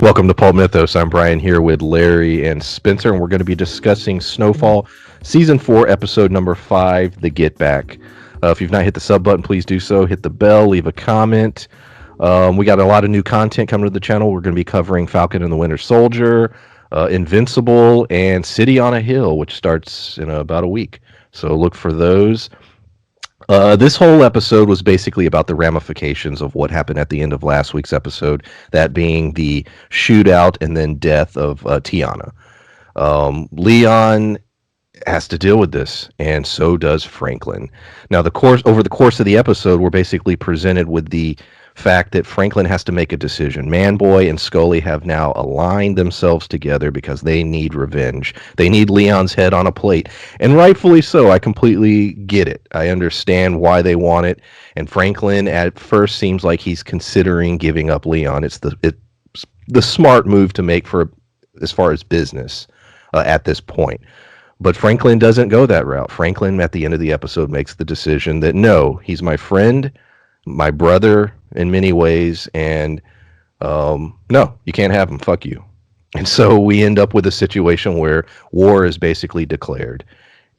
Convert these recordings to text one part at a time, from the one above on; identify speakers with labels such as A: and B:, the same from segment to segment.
A: Welcome to Paul Mythos. I'm Brian here with Larry and Spencer, and we're going to be discussing Snowfall, Season 4, Episode number 5, The Get Back. If you've not hit the sub button, please do so. Hit the bell, leave a comment. We got a lot of new content coming to the channel. We're going to be covering Falcon and the Winter Soldier, Invincible, and City on a Hill, which starts in about a week. So look for those. This whole episode was basically about the ramifications of what happened at the end of last week's episode, that being the shootout and then death of Tiana. Leon has to deal with this, and so does Franklin. Now, over the course of the episode, we're basically presented with the fact that Franklin has to make a decision. Manboy and Scully have now aligned themselves together because they need revenge. They need Leon's head on a plate, and rightfully so. I completely get it. I understand why they want it, and Franklin at first seems like he's considering giving up Leon. It's the smart move to make for as far as business at this point. But Franklin doesn't go that route. Franklin, at the end of the episode, makes the decision that no, he's my friend, my brother in many ways, and no, you can't have him. Fuck you. And so we end up with a situation where war is basically declared.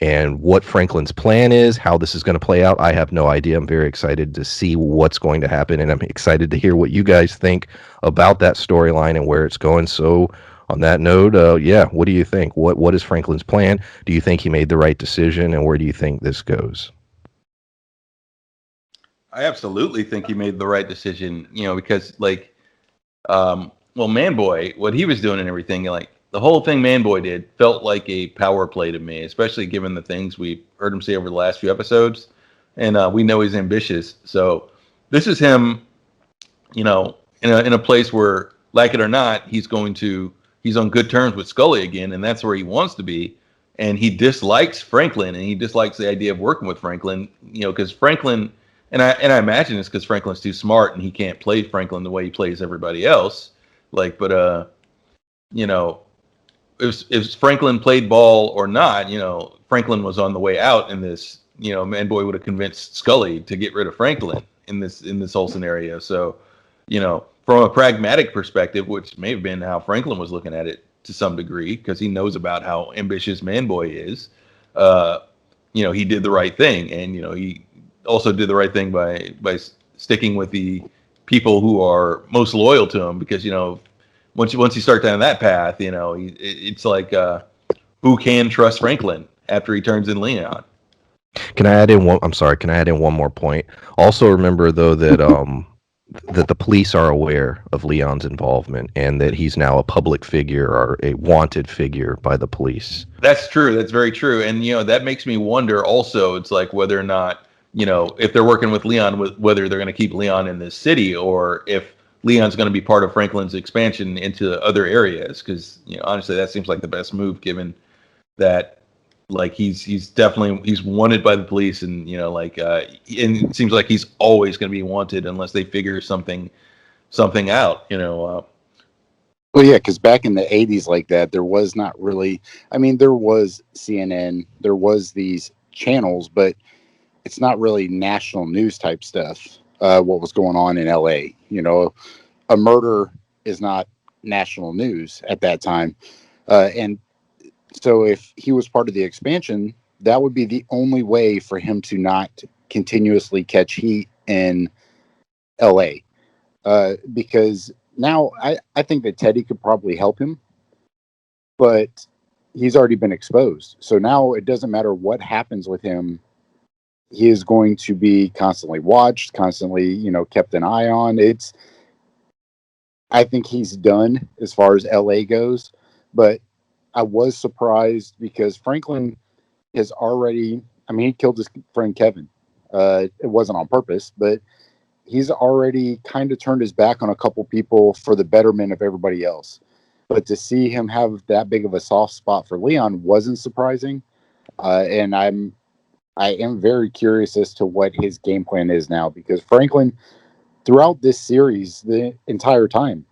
A: And what Franklin's plan is, how this is going to play out, I have no idea. I'm very excited to see what's going to happen, and I'm excited to hear what you guys think about that storyline and where it's going. So on that note, what do you think? What is Franklin's plan? Do you think he made the right decision, and where do you think this goes?
B: I absolutely think he made the right decision, because Manboy, what he was doing and everything, the whole thing Manboy did felt like a power play to me, especially given the things we heard him say over the last few episodes. And we know he's ambitious. So this is him, in a place where, like it or not, he's on good terms with Scully again, and that's where he wants to be. And he dislikes Franklin, and he dislikes the idea of working with Franklin, because Franklin, and I imagine it's because Franklin's too smart and he can't play Franklin the way he plays everybody else. If Franklin played ball or not, Franklin was on the way out in this. Manboy would have convinced Scully to get rid of Franklin in this whole scenario. So, from a pragmatic perspective, which may have been how Franklin was looking at it to some degree, because he knows about how ambitious Manboy is, he did the right thing, and he also did the right thing by sticking with the people who are most loyal to him, because once you start down that path, it's like who can trust Franklin after he turns in Leon?
A: Can I add in one? I'm sorry. Can I add in one more point? Also, remember though that that the police are aware of Leon's involvement and that he's now a public figure or a wanted figure by the police.
B: That's true. That's very true. And that makes me wonder. Also, it's like whether or not if they're working with Leon, whether they're going to keep Leon in this city or if Leon's going to be part of Franklin's expansion into other areas. Because honestly, that seems like the best move, given that he's definitely wanted by the police, and and it seems like he's always going to be wanted unless they figure something out.
C: Well, yeah, because back in the 80s like that, there was not really, there was CNN, there was these channels, but it's not really national news type stuff, what was going on in LA. A murder is not national news at that time. And so if he was part of the expansion, that would be the only way for him to not continuously catch heat in LA. Because now I think that Teddy could probably help him, but he's already been exposed. So now it doesn't matter what happens with him. He is going to be constantly watched, constantly, kept an eye on. I think he's done as far as LA goes, but I was surprised because Franklin has already, he killed his friend Kevin. It wasn't on purpose, but he's already kind of turned his back on a couple people for the betterment of everybody else. But to see him have that big of a soft spot for Leon wasn't surprising. And I am very curious as to what his game plan is now, because Franklin, throughout this series, the entire time,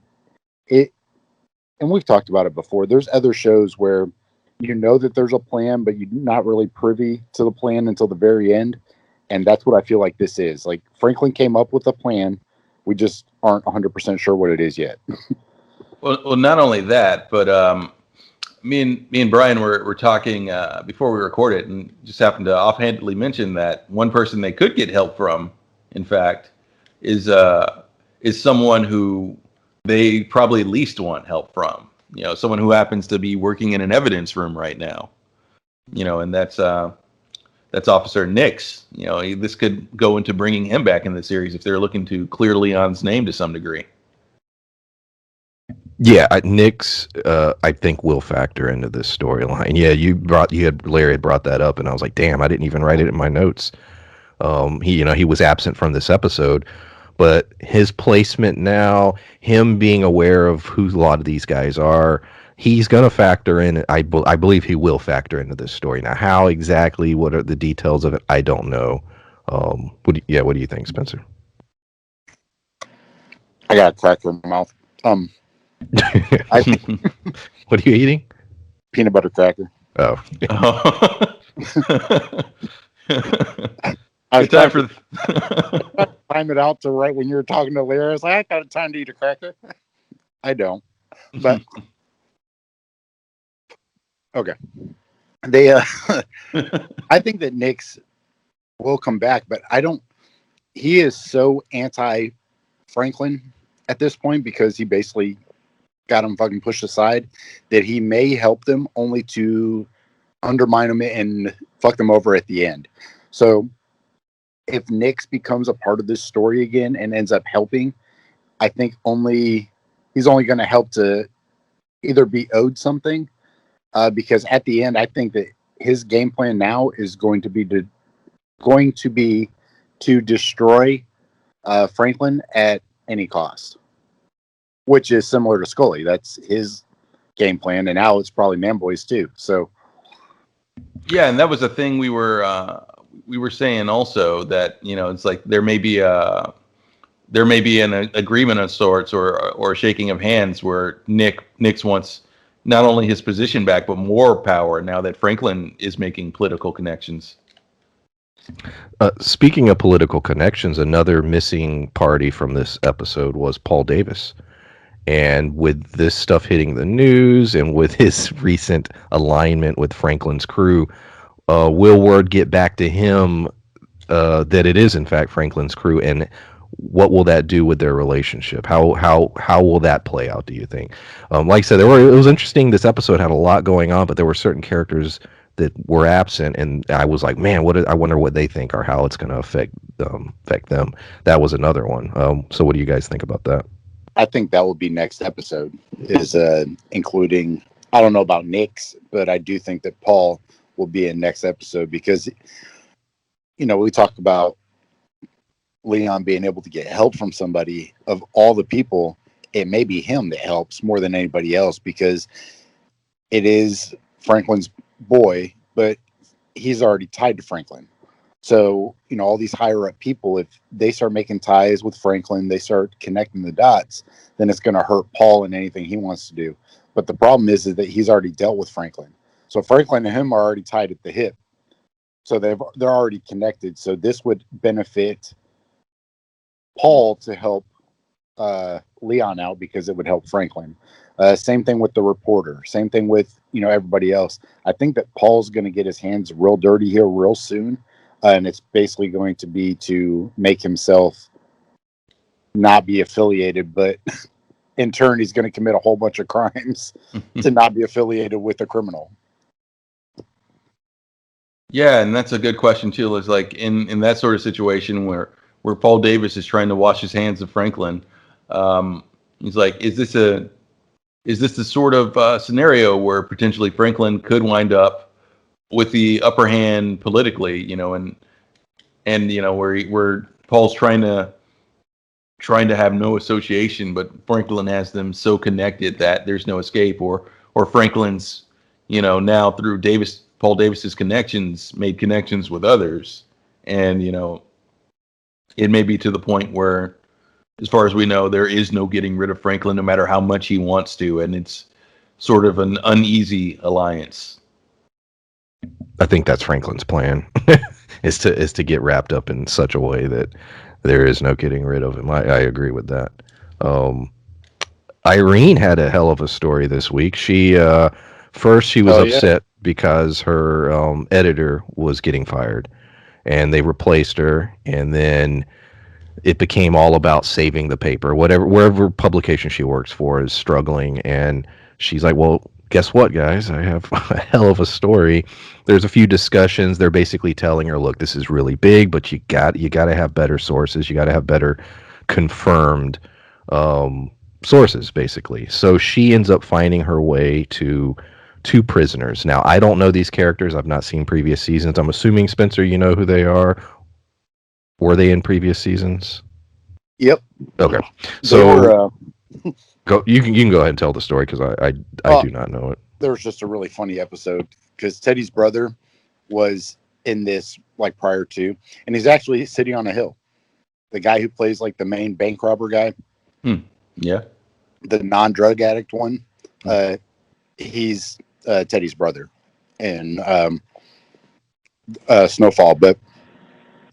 C: and we've talked about it before, there's other shows where that there's a plan, but you're not really privy to the plan until the very end. And that's what I feel like this is. Like, Franklin came up with a plan. We just aren't 100% sure what it is yet.
B: Well, not only that, but me and Brian were talking before we recorded, and just happened to offhandedly mention that one person they could get help from, in fact, is someone who they probably least want help from. You know, someone who happens to be working in an evidence room right now. You know, and that's Officer Nix. You know, this could go into bringing him back in the series if they're looking to clear Leon's name to some degree.
A: Yeah, Nick's I think will factor into this storyline. Yeah, Larry had brought that up, and I was like, damn, I didn't even write it in my notes. He was absent from this episode, but his placement now, him being aware of who a lot of these guys are, he's going to factor in. I believe he will factor into this story. Now, how exactly? What are the details of it? I don't know. What do you think, Spencer?
C: I got a cracker in my mouth. I think
A: What are you eating?
C: peanut butter cracker.
A: Oh.
C: I was
B: Good time
C: trying
B: for
C: to time it out to right when you were talking to Larry. I was like, I got time to eat a cracker. I don't, but okay. They, I think that Nick's will come back, but I don't. He is so anti Franklin at this point because he basically got him fucking pushed aside that he may help them only to undermine them and fuck them over at the end. So if Nix becomes a part of this story again and ends up helping, I think he's only going to help to either be owed something, because at the end, I think that his game plan now is going to be to destroy Franklin at any cost, which is similar to Scully. That's his game plan, and now it's probably Manboy's too. So
B: yeah, and that was a thing we were saying also, that it's like there may be an agreement of sorts, or a shaking of hands, where Nix wants not only his position back but more power now that Franklin is making political connections.
A: Speaking of political connections, another missing party from this episode was Paul Davis. And with this stuff hitting the news and with his recent alignment with Franklin's crew, will word get back to him that it is in fact Franklin's crew, and what will that do with their relationship? How will that play out, do you think? Like I said, it was interesting. This episode had a lot going on, but there were certain characters that were absent, and I was like, man, I wonder what they think or how it's going to affect them. That was another one. So what do you guys think about that?
C: I think that will be next episode, is including, I don't know about Nix, but I do think that Paul will be in next episode because, we talk about Leon being able to get help from somebody. Of all the people, it may be him that helps more than anybody else because it is Franklin's boy, but he's already tied to Franklin. So, all these higher up people, if they start making ties with Franklin, they start connecting the dots, then it's going to hurt Paul in anything he wants to do. But the problem is that he's already dealt with Franklin. So Franklin and him are already tied at the hip. So they're already connected. So this would benefit Paul to help Leon out because it would help Franklin. Same thing with the reporter. Same thing with, everybody else. I think that Paul's going to get his hands real dirty here real soon. And it's basically going to be to make himself not be affiliated, but in turn, he's going to commit a whole bunch of crimes to not be affiliated with a criminal.
B: Yeah, and that's a good question too. Is like in that sort of situation where Paul Davis is trying to wash his hands of Franklin. He's like, is this the sort of scenario where potentially Franklin could wind up with the upper hand politically, and where Paul's trying to have no association, but Franklin has them so connected that there's no escape, or Franklin's, now through Paul Davis's connections, made connections with others, and it may be to the point where, as far as we know, there is no getting rid of Franklin, no matter how much he wants to, and it's sort of an uneasy alliance.
A: I think that's Franklin's plan is to get wrapped up in such a way that there is no getting rid of him. I agree with that. Irene had a hell of a story this week. First she was
C: Oh yeah.
A: upset because her editor was getting fired, and they replaced her, and then it became all about saving the paper. Wherever publication she works for is struggling, and she's like, "Well, guess what, guys? I have a hell of a story." There's a few discussions. They're basically telling her, "Look, this is really big, but you got to have better sources. You got to have better confirmed sources, basically." So she ends up finding her way to two prisoners. Now, I don't know these characters. I've not seen previous seasons. I'm assuming, Spencer, you know who they are. Were they in previous seasons?
C: Yep.
A: Okay.
C: They were.
A: So go. You can go ahead and tell the story because I
C: Well,
A: do not know it.
C: there was just a really funny episode because Teddy's brother was in this like prior to, and he's actually sitting on a hill. The guy who plays like the main bank robber guy,
B: Yeah.
C: the non-drug addict one, he's Teddy's brother in Snowfall. But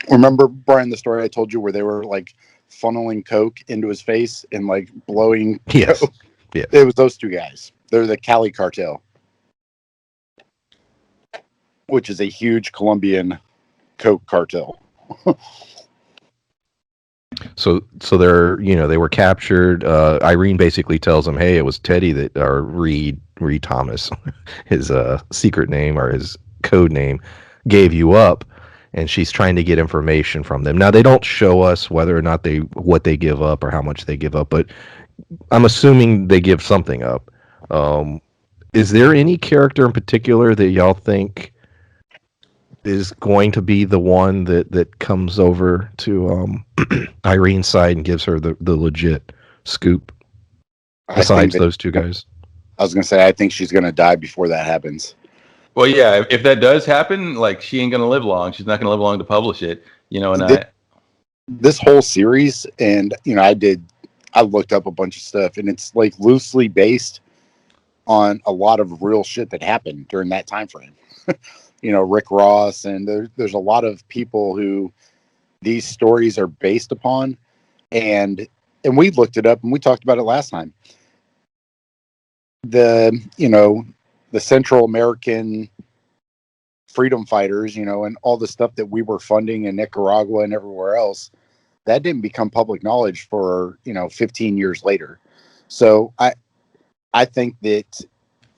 C: remember, Brian, the story I told you where they were like funneling coke into his face and like blowing
A: Yes.
C: coke?
A: Yes.
C: It was those two guys. They're the Cali cartel, which is a huge Colombian coke cartel.
A: So they were captured. Irene basically tells them, "Hey, it was Teddy that or Reed Thomas, his secret name or his code name, gave you up." And she's trying to get information from them. Now they don't show us whether or not what they give up or how much they give up, but I'm assuming they give something up. Um, is there any character in particular that y'all think is going to be the one that comes over to Irene's side and gives her the legit scoop
C: I think
A: besides
C: that
A: those two guys?
C: I was gonna say I think she's gonna die before that happens.
B: Well, yeah. If that does happen, like she ain't gonna live long. She's not gonna live long to publish it. You know, and
C: This,
B: I.
C: this whole series, and I looked up a bunch of stuff, and it's like loosely based on a lot of real shit that happened during that time frame. Rick Ross, and there's a lot of people who these stories are based upon, and we looked it up and we talked about it last time. The Central American freedom fighters, and all the stuff that we were funding in Nicaragua and everywhere else, that didn't become public knowledge for 15 years later. So I think that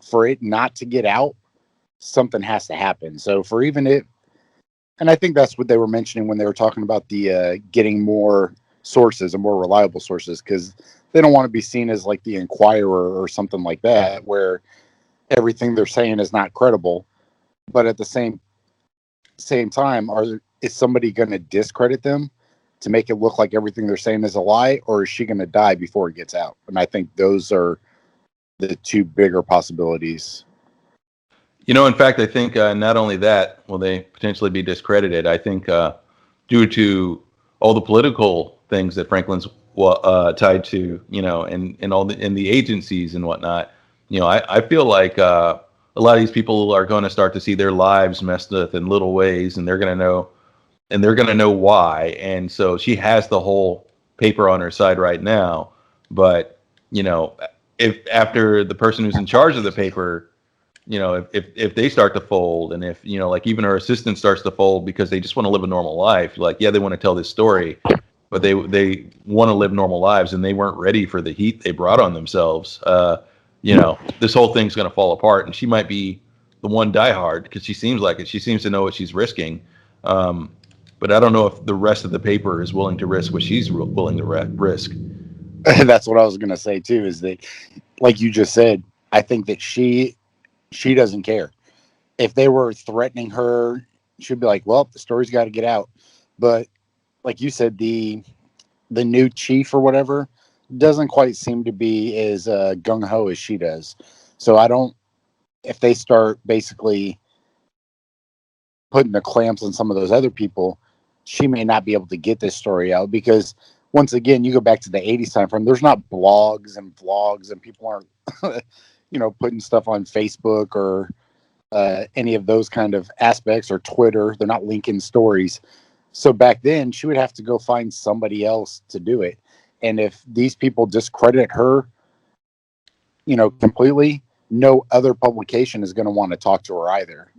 C: for it not to get out, something has to happen. So for even it, and I think that's what they were mentioning when they were talking about the getting more sources and more reliable sources, because they don't want to be seen as like the Inquirer or something like that, where everything they're saying is not credible. But at the same time, is somebody going to discredit them to make it look like everything they're saying is a lie, or is she going to die before it gets out? And I think those are the two bigger possibilities.
B: In fact, I think not only that will they potentially be discredited. I think due to all the political things that Franklin's tied to, and all the agencies and whatnot. I feel like a lot of these people are going to start to see their lives messed with in little ways, and they're going to know why. And so she has the whole paper on her side right now, but if after the person who's in charge of the paper, if they start to fold, and if like even her assistant starts to fold because they just want to live a normal life, like yeah, they want to tell this story, but they want to live normal lives, and they weren't ready for the heat they brought on themselves. This whole thing's going to fall apart, and she might be the one diehard because she seems like it. She seems to know what she's risking, but I don't know if the rest of the paper is willing to risk what she's willing to risk.
C: That's what I was going to say too, is that, like you just said, I think that she doesn't care. If they were threatening her, she'd be like, well, the story's got to get out. But like you said, the new chief or whatever doesn't quite seem to be as gung-ho as she does. So if they start basically putting the clamps on some of those other people, she may not be able to get this story out, because once again, you go back to the 80s time frame, there's not blogs and vlogs, and people aren't putting stuff on Facebook or any of those kind of aspects, or Twitter. They're not linking stories. So back then she would have to go find somebody else to do it. And if these people discredit her completely, no other publication is going to want to talk to her either.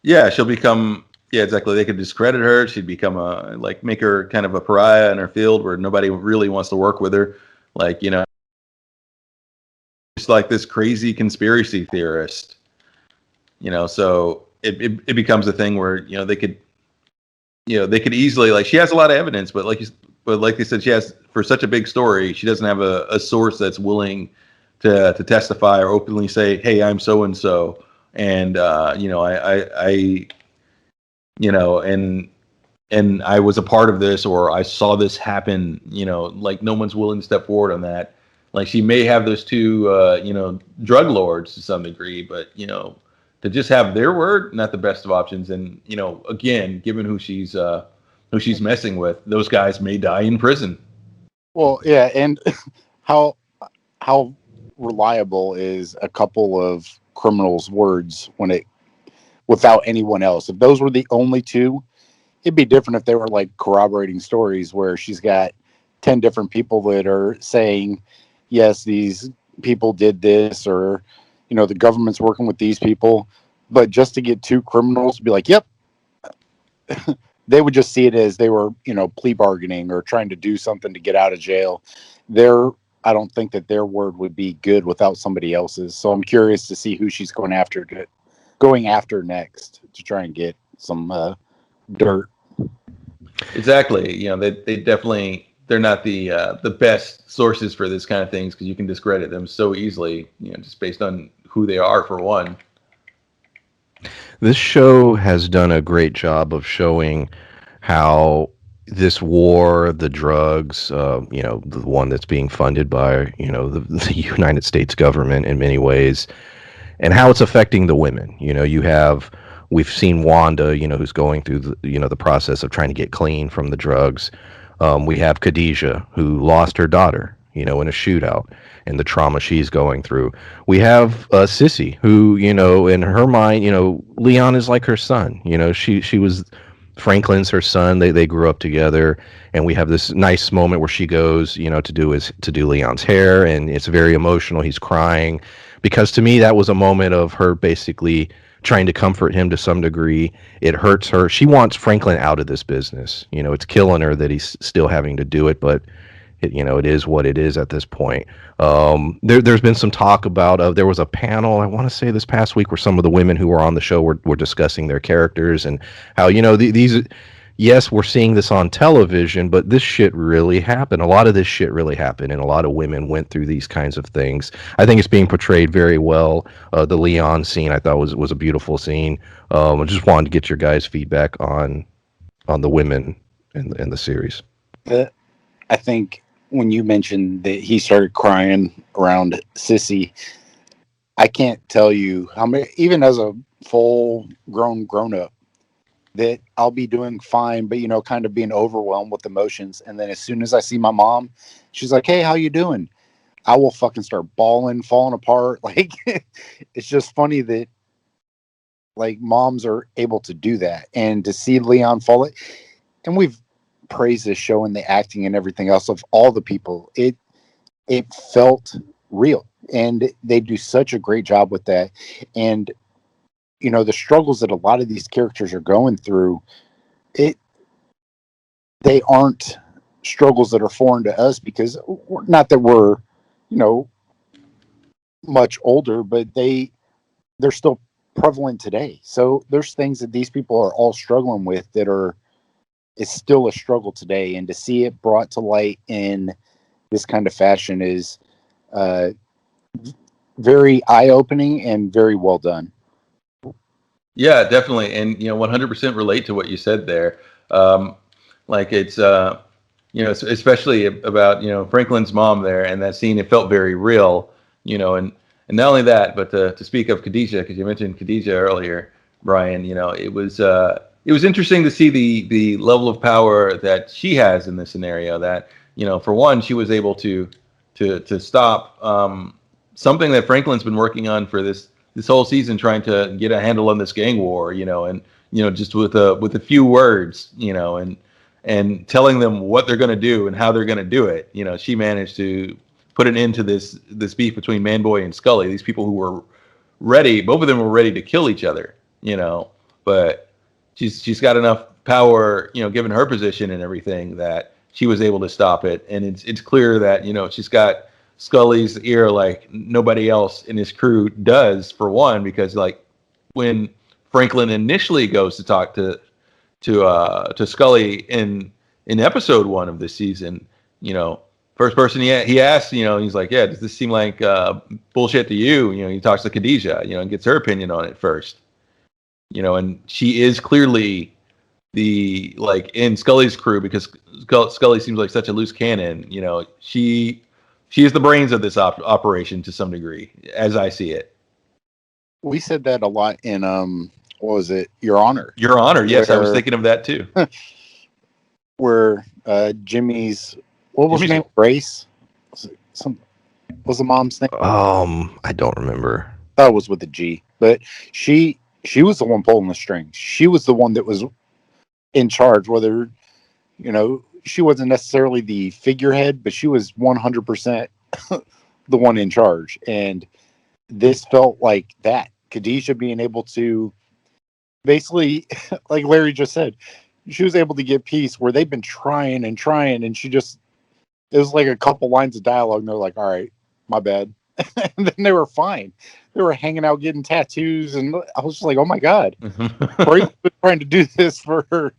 B: Yeah, she'll become. Yeah, exactly. They could discredit her. She'd become make her kind of a pariah in her field where nobody really wants to work with her. Like, just like this crazy conspiracy theorist. So it becomes a thing where they could easily, like, she has a lot of evidence, but like they said, she has, for such a big story, she doesn't have a source that's willing to testify or openly say, hey, I'm so and so, and I and I was a part of this, or I saw this happen. Like, no one's willing to step forward on that. Like, she may have those two drug lords to some degree, but to just have their word, not the best of options. And again, given who she's messing with, those guys may die in prison.
C: Well, yeah, and how how reliable is a couple of criminals' words without anyone else? If those were the only two, it'd be different if they were like corroborating stories where she's got 10 different people that are saying, yes, these people did this, or the government's working with these people. But just to get two criminals to be like, yep, they would just see it as they were, plea bargaining or trying to do something to get out of jail. I don't think that their word would be good without somebody else's. So I'm curious to see who she's going after next to try and get some dirt.
B: Exactly. They definitely, they're not the best sources for this kind of things, because you can discredit them so easily, just based on who they are, for one.
A: This show has done a great job of showing how this war, the drugs, the one that's being funded by, the United States government in many ways, and how it's affecting the women. We've seen Wanda, who's going through the process of trying to get clean from the drugs. We have Khadijah, who lost her daughter, in a shootout, and the trauma she's going through. We have Sissy, who, in her mind, Leon is like her son. She was Franklin's her son. They grew up together, and we have this nice moment where she goes, to do Leon's hair, and it's very emotional. He's crying because, to me, that was a moment of her basically trying to comfort him to some degree. It hurts her. She wants Franklin out of this business. It's killing her that he's still having to do it, but it is what it is at this point. There's been some talk about, there was a panel, I want to say this past week, where some of the women who were on the show were discussing their characters and how, these, yes, we're seeing this on television, but this shit really happened. A lot of this shit really happened, and a lot of women went through these kinds of things. I think it's being portrayed very well. The Leon scene, I thought, was a beautiful scene. I just wanted to get your guys' feedback on the women in the series.
C: I think when you mentioned that he started crying around Sissy, I can't tell you how many, even as a full grown up, that I'll be doing fine, but kind of being overwhelmed with emotions. And then as soon as I see my mom, she's like, "Hey, how you doing?" I will fucking start bawling, falling apart. Like, it's just funny that like moms are able to do that, and to see Leon fall. And we've praised this show and the acting and everything else of all the people. It felt real, and they do such a great job with that. And the struggles that a lot of these characters are going through, they aren't struggles that are foreign to us, because not that we're much older, but they're still prevalent today. So there's things that these people are all struggling with that it's still a struggle today, and to see it brought to light in this kind of fashion is very eye-opening and very well done.
B: Yeah, definitely, and 100% relate to what you said there. Like, it's especially about Franklin's mom there, and that scene. It felt very real, and not only that, but to speak of Khadijah, because you mentioned Khadijah earlier, Brian. It was interesting to see the level of power that she has in this scenario. That for one, she was able to stop something that Franklin's been working on for this whole season, trying to get a handle on this gang war, and just with a few words, and telling them what they're going to do and how they're going to do it. She managed to put an end to this beef between Manboy and Scully. These people who were ready, both of them were ready to kill each other, but she's got enough power, given her position and everything, that she was able to stop it. And it's clear that, she's got Scully's ear like nobody else in his crew does, for one, because like when Franklin initially goes to talk to Scully in episode 1 of this season, first person he asks, he's like, yeah, does this seem like bullshit to you? He talks to Khadijah, and gets her opinion on it first. And she is clearly the, like, in Scully's crew, because Scully seems like such a loose cannon. She is the brains of this operation to some degree, as I see it.
C: We said that a lot in what was it? Your Honor.
B: Your Honor. Yes, I was thinking of that too.
C: Where Jimmy's, what was her name? Grace. Was the mom's name?
A: I don't remember.
C: That was with a G, but she was the one pulling the strings. She was the one that was in charge. Whether she wasn't necessarily the figurehead, but she was 100% the one in charge. And this felt like that. Khadijah being able to basically, like Larry just said, she was able to get peace where they've been trying, and she just, it was like a couple lines of dialogue, and they're like, all right, my bad. And then they were fine. They were hanging out getting tattoos, and I was just like, oh my God. Brady's been trying to do this for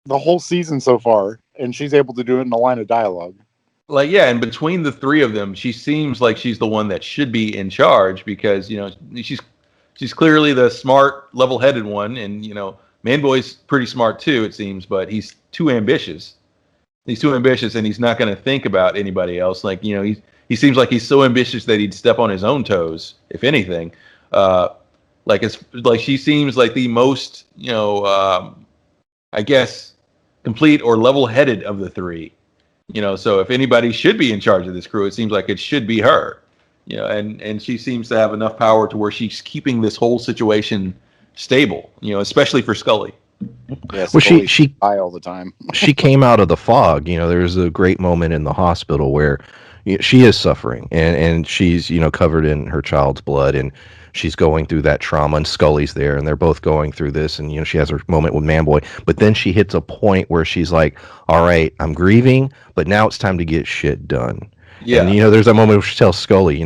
C: the whole season so far, and she's able to do it in a line of dialogue.
B: Like, yeah, and between the three of them, she seems like she's the one that should be in charge, because she's clearly the smart, level-headed one, and Manboy's pretty smart too, it seems, but he's too ambitious. He's too ambitious, and he's not going to think about anybody else. Like, he seems like he's so ambitious that he'd step on his own toes, if anything. Like she seems like the most, I guess, complete or level-headed of the three. So if anybody should be in charge of this crew, it seems like it should be her. And she seems to have enough power to where she's keeping this whole situation stable, especially for Scully.
C: Yes,
A: well, she
C: high all the time.
A: She came out of the fog. There's a great moment in the hospital where she is suffering, and she's covered in her child's blood, and she's going through that trauma, and Scully's there, and they're both going through this, and she has her moment with Manboy, but then she hits a point where she's like, all right, I'm grieving, but now it's time to get shit done. Yeah. And there's that moment where she tells Scully,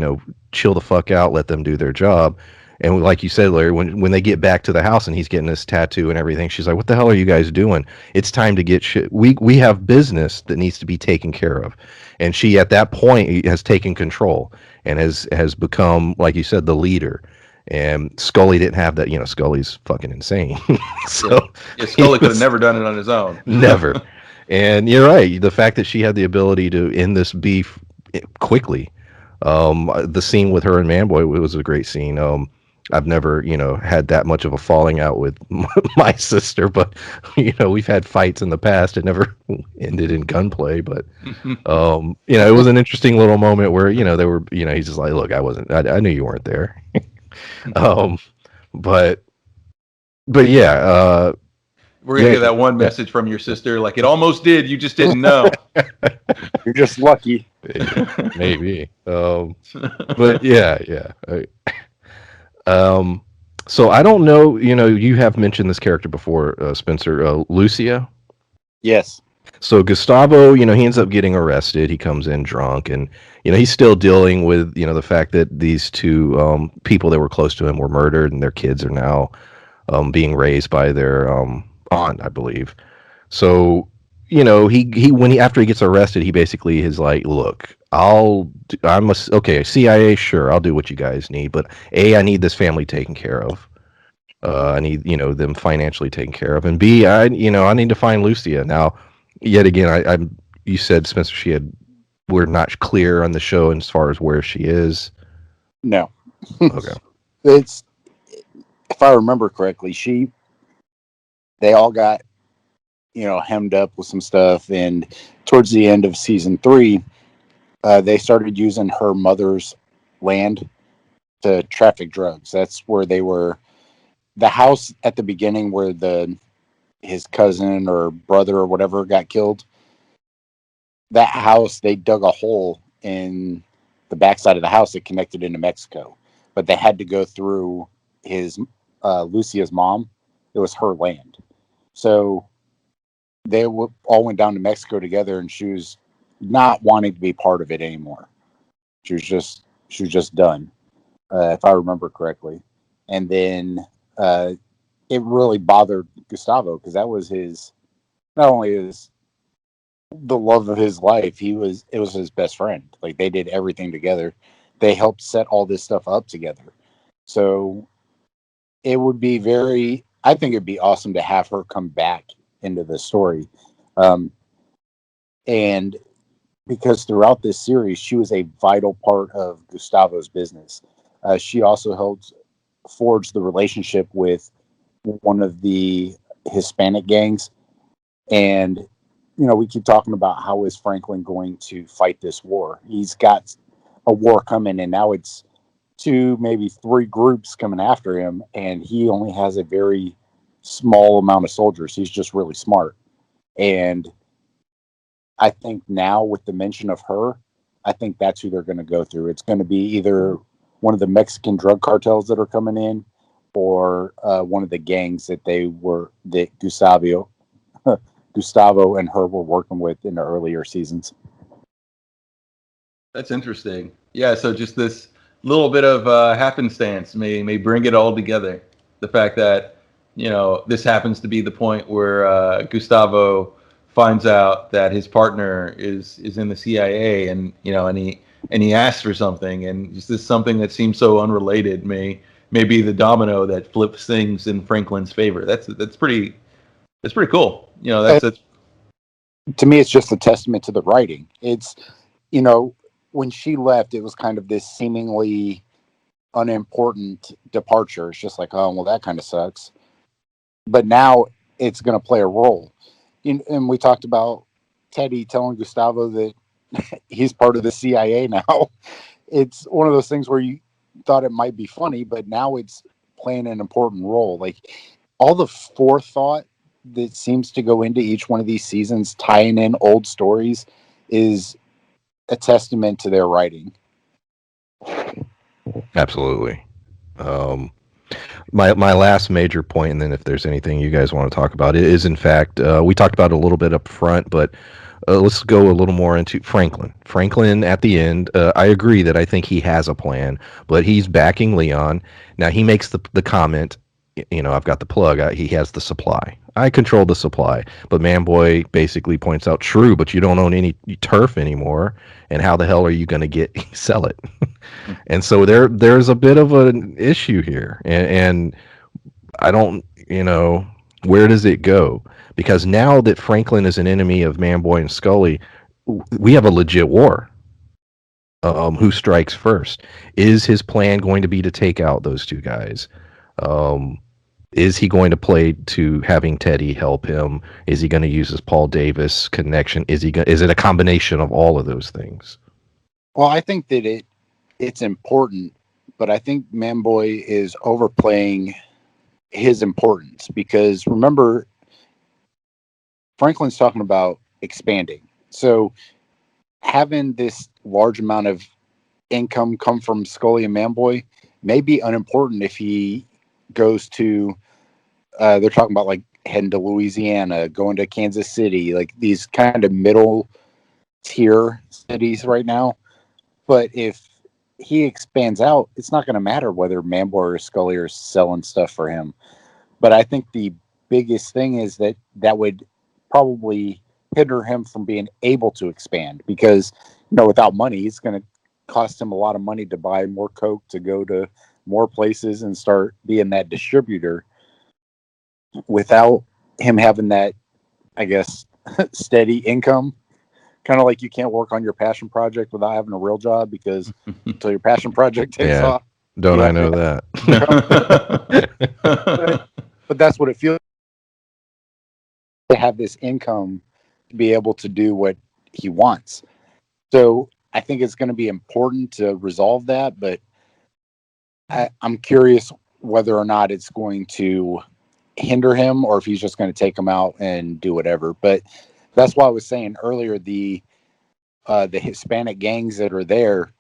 A: chill the fuck out, let them do their job. And like you said, Larry, when they get back to the house and he's getting this tattoo and everything, she's like, what the hell are you guys doing? It's time to get shit. We have business that needs to be taken care of. And she, at that point, has taken control and has become, like you said, the leader. And Scully didn't have that. Scully's fucking insane. So
B: yeah, Scully could have never done it on his own.
A: Never. And you're right. The fact that she had the ability to end this beef quickly. The scene with her and Manboy was a great scene. I've never, had that much of a falling out with my sister, but we've had fights in the past. It never ended in gunplay, but it was an interesting little moment where they were, he's just like, look, I knew you weren't there. But yeah,
B: we're gonna get that one message from your sister, like, it almost did, you just didn't know.
C: You're just lucky.
A: Maybe. But yeah. So I don't know, you have mentioned this character before, Spencer, Lucia.
C: Yes.
A: So Gustavo, he ends up getting arrested. He comes in drunk, and he's still dealing with the fact that these two people that were close to him were murdered, and their kids are now being raised by their aunt, I believe. So after he gets arrested, he basically is like, look, CIA, sure, I'll do what you guys need, but I need this family taken care of. I need them financially taken care of, and B, I need to find Lucia. Now, yet again, you said, Spencer, we're not clear on the show as far as where she is.
C: No.
A: Okay.
C: It's, if I remember correctly, they all got hemmed up with some stuff, and towards the end of season 3, they started using her mother's land to traffic drugs. That's where they were. The house at the beginning where his cousin or brother or whatever got killed, that house, they dug a hole in the backside of the house that connected into Mexico, but they had to go through his Lucia's mom. It was her land, so they all went down to Mexico together, and she was not wanting to be part of it anymore. She was just done, if I remember correctly. And then it really bothered Gustavo because that was his, not only his the love of his life, it was his best friend. Like they did everything together. They helped set all this stuff up together. So it would be I think it'd be awesome to have her come back into the story. Um, and because throughout this series, she was a vital part of Gustavo's business. She also helped forge the relationship with one of the Hispanic gangs. And, we keep talking about how is Franklin going to fight this war? He's got a war coming, and now it's two, maybe three groups coming after him, and he only has a very small amount of soldiers. He's just really smart. And I think now with the mention of her, I think that's who they're going to go through. It's going to be either one of the Mexican drug cartels that are coming in, or one of the gangs that Gustavo and her were working with in the earlier seasons.
B: That's interesting. Yeah, so just this little bit of happenstance may bring it all together. The fact that this happens to be the point where Gustavo finds out that his partner is in the CIA, and he asks for something, and just this something that seems so unrelated may be the domino that flips things in Franklin's favor. That's pretty cool. That's
C: To me, it's just a testament to the writing. It's, you know, when she left, it was kind of this seemingly unimportant departure. It's just like, oh, well, that kind of sucks. But now it's going to play a role. And we talked about Teddy telling Gustavo that he's part of the CIA now. It's one of those things where you thought it might be funny, but now it's playing an important role. Like all the forethought that seems to go into each one of these seasons, tying in old stories, is a testament to their writing.
A: Absolutely. Um, my last major point, and then if there's anything you guys want to talk about, it is in fact we talked about it a little bit up front, but let's go a little more into Franklin. Franklin at the end, I agree that I think he has a plan, but he's backing Leon. Now he makes the comment, I've got the plug. He has the supply. I control the supply. But Manboy basically points out, true, but you don't own any turf anymore. And how the hell are you going to sell it? And so there's a bit of an issue here. And I don't, where does it go? Because now that Franklin is an enemy of Manboy and Scully, we have a legit war. Who strikes first? Is his plan going to be to take out those two guys? Is he going to play to having Teddy help him? Is he going to use his Paul Davis connection? Is it a combination of all of those things?
C: Well, I think that it's important, but I think Manboy is overplaying his importance because remember, Franklin's talking about expanding. So having this large amount of income come from Scully and Manboy may be unimportant if he goes to they're talking about like heading to Louisiana, going to Kansas City, like these kind of middle tier cities right now. But if he expands out, it's not going to matter whether Manboy or Scully are selling stuff for him. But I think the biggest thing is that would probably hinder him from being able to expand because, without money, it's going to cost him a lot of money to buy more Coke, to go to more places and start being that distributor without him having that, I guess, steady income. Kind of like you can't work on your passion project without having a real job because until your passion project takes off.
A: Don't I know that?
C: But that's what it feels to have this income to be able to do what he wants. So I think it's going to be important to resolve that, but I'm curious whether or not it's going to hinder him or if he's just going to take him out and do whatever. But that's why I was saying earlier, the the Hispanic gangs that are there,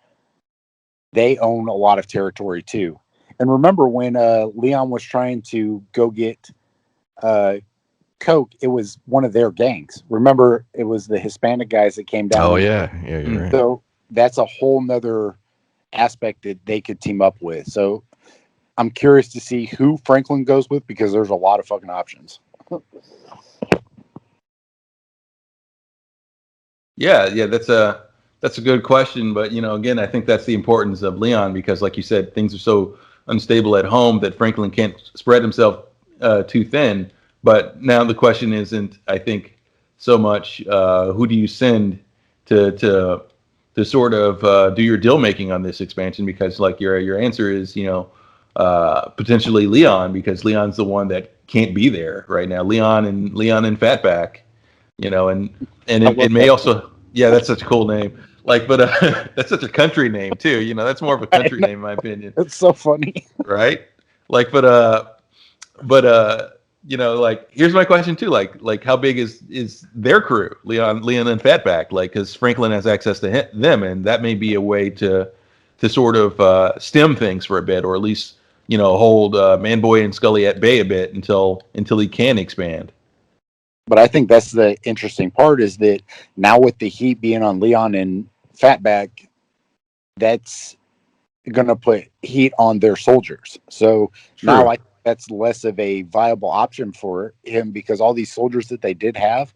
C: they own a lot of territory too. And remember when Leon was trying to go get uh, Coke, it was one of their gangs. Remember, it was the Hispanic guys that came down
A: Oh
C: on.
A: yeah, yeah, you're right.
C: So that's a whole nother aspect that they could team up with. So I'm curious to see who Franklin goes with because there's a lot of fucking options.
B: Yeah, that's a good question, but again, I think that's the importance of Leon because, like you said, things are so unstable at home that Franklin can't spread himself too thin. But now the question isn't, I think, so much who do you send to to to sort of do your deal making on this expansion because, like your answer is, potentially Leon because Leon's the one that can't be there right now. Leon and Fatback, and
C: I
B: it
C: love
B: may
C: that.
B: also, yeah, that's such a cool name. Like, but that's such a country name too. That's more of a
C: I
B: country
C: know.
B: name, in my opinion,
C: It's so funny.
B: right? Like, but like, here's my question too. Like, how big is their crew, Leon and Fatback? Like, because Franklin has access to them, and that may be a way to sort of stem things for a bit, or at least hold Manboy and Scully at bay a bit until he can expand.
C: But I think that's the interesting part is that now with the heat being on Leon and Fatback, that's going to put heat on their soldiers. So now
B: True.
C: I think that's less of a viable option for him because all these soldiers that they did have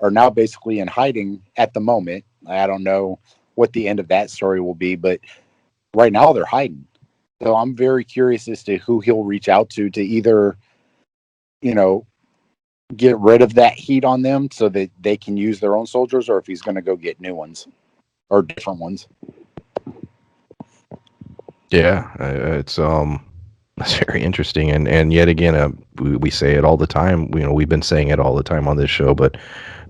C: are now basically in hiding at the moment. I don't know what the end of that story will be, but right now they're hiding. So I'm very curious as to who he'll reach out to either, you know, get rid of that heat on them so that they can use their own soldiers or if he's going to go get new ones or different ones.
A: Yeah, it's it's very interesting, and yet again, we say it all the time. We've been saying it all the time on this show, but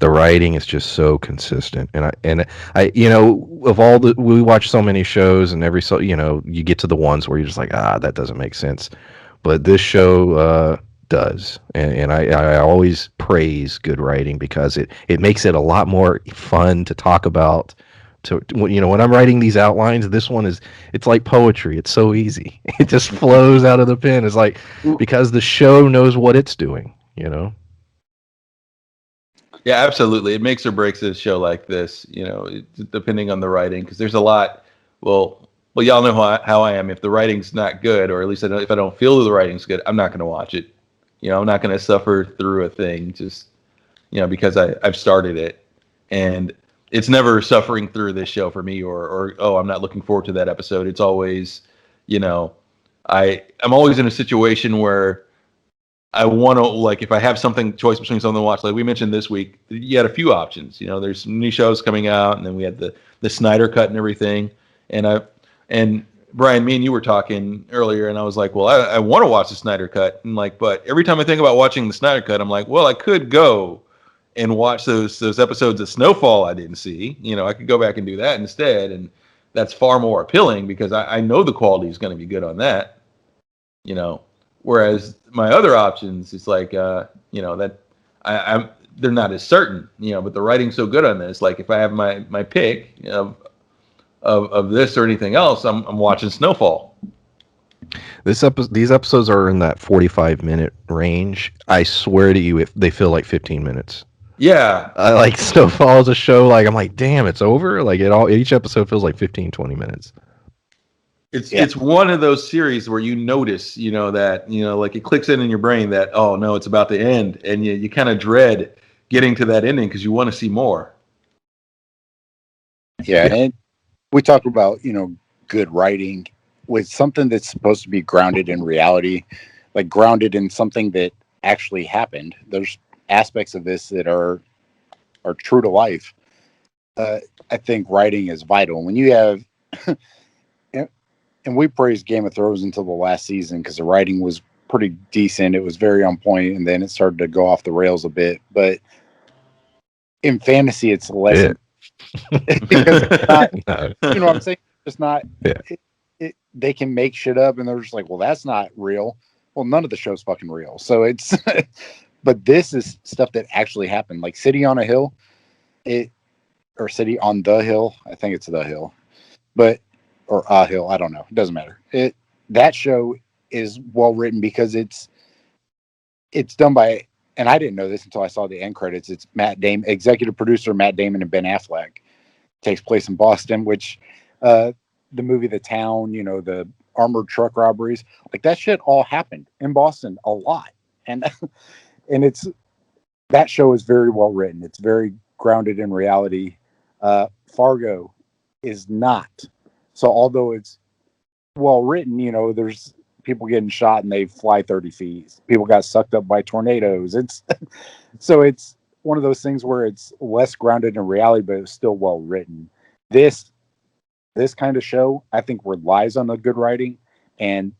A: the writing is just so consistent. And I, of all the we watch so many shows, and you get to the ones where you're just like, that doesn't make sense, but this show does, and I always praise good writing because it makes it a lot more fun to talk about. When I'm writing these outlines, this one it's like poetry. It's so easy. It just flows out of the pen. It's like because the show knows what it's doing.
B: Yeah, absolutely. It makes or breaks a show like this, depending on the writing, because there's a lot. Well, y'all know how I am. If the writing's not good, or at least if I don't feel the writing's good, I'm not going to watch it. I'm not going to suffer through a thing just because I've started it, and it's never suffering through this show for me, or oh, I'm not looking forward to that episode. It's always, you know, I'm always in a situation where I want to, like, if I have choice between something to watch, like we mentioned this week, you had a few options. There's some new shows coming out, and then we had the Snyder cut and everything. And Brian, me and you were talking earlier, and I was like, well, I want to watch the Snyder cut, and like, but every time I think about watching the Snyder cut, I'm like, well, I could go and watch those episodes of Snowfall I didn't see. I could go back and do that instead, and that's far more appealing because I know the quality is going to be good on that. you know. Whereas my other options, it's like, that I'm they're not as certain, but the writing's so good on this. Like if I have my pick of this or anything else, I'm watching Snowfall.
A: These episodes are in that 45-minute range. I swear to you, if they feel like 15 minutes.
B: Yeah,
A: I like Snowfall as a show. Like I'm like, damn, it's over. Like each episode feels like 15, 20 minutes.
B: it's one of those series where you notice, that like it clicks in your brain that, oh no, it's about to end, and you kind of dread getting to that ending because you want to see more.
C: Yeah, and we talk about good writing with something that's supposed to be grounded in reality, like grounded in something that actually happened. There's aspects of this that are true to life. uh, I think writing is vital when you have and we praised Game of Thrones until the last season because the writing was pretty decent. It was very on point, and then it started to go off the rails a bit. But in fantasy, it's less
A: Yeah.
C: because it's not.
A: No.
C: You know what I'm saying? It's not.
A: Yeah.
C: They can make shit up, and they're just like, "Well, that's not real." Well, none of the show's fucking real. So it's. But this is stuff that actually happened. Like City on a Hill. It or City on the Hill. I think it's the Hill, but or a Hill. I don't know. It doesn't matter. That show is well written because it's done by, and I didn't know this until I saw the end credits. It's Matt Damon, executive producer Matt Damon and Ben Affleck. Takes place in Boston, which the movie The Town, the armored truck robberies, like that shit all happened in Boston a lot, and and it's that show is very well written. It's very grounded in reality. Fargo is not. So although it's well written, there's people getting shot and they fly 30 feet. People got sucked up by tornadoes. It's so it's one of those things where it's less grounded in reality, but it's still well written. This this kind of show, I think, relies on the good writing, and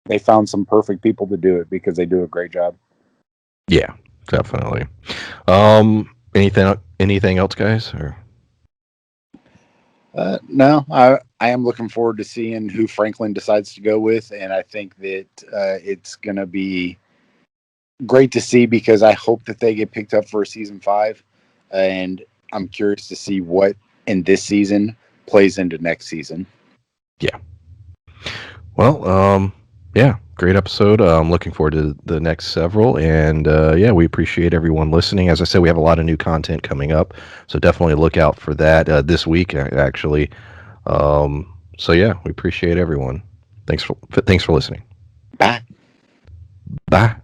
C: they found some perfect people to do it because they do a great job.
A: Yeah, definitely. Anything else, guys? Or
C: No, I am looking forward to seeing who Franklin decides to go with, and I think that it's going to be great to see because I hope that they get picked up for season 5, and I'm curious to see what in this season plays into next season.
A: yeah. Well, yeah, great episode. I'm looking forward to the next several, and yeah, we appreciate everyone listening. As I said, we have a lot of new content coming up, so definitely look out for that this week, actually. So yeah, we appreciate everyone. Thanks for listening.
C: Bye.
A: Bye.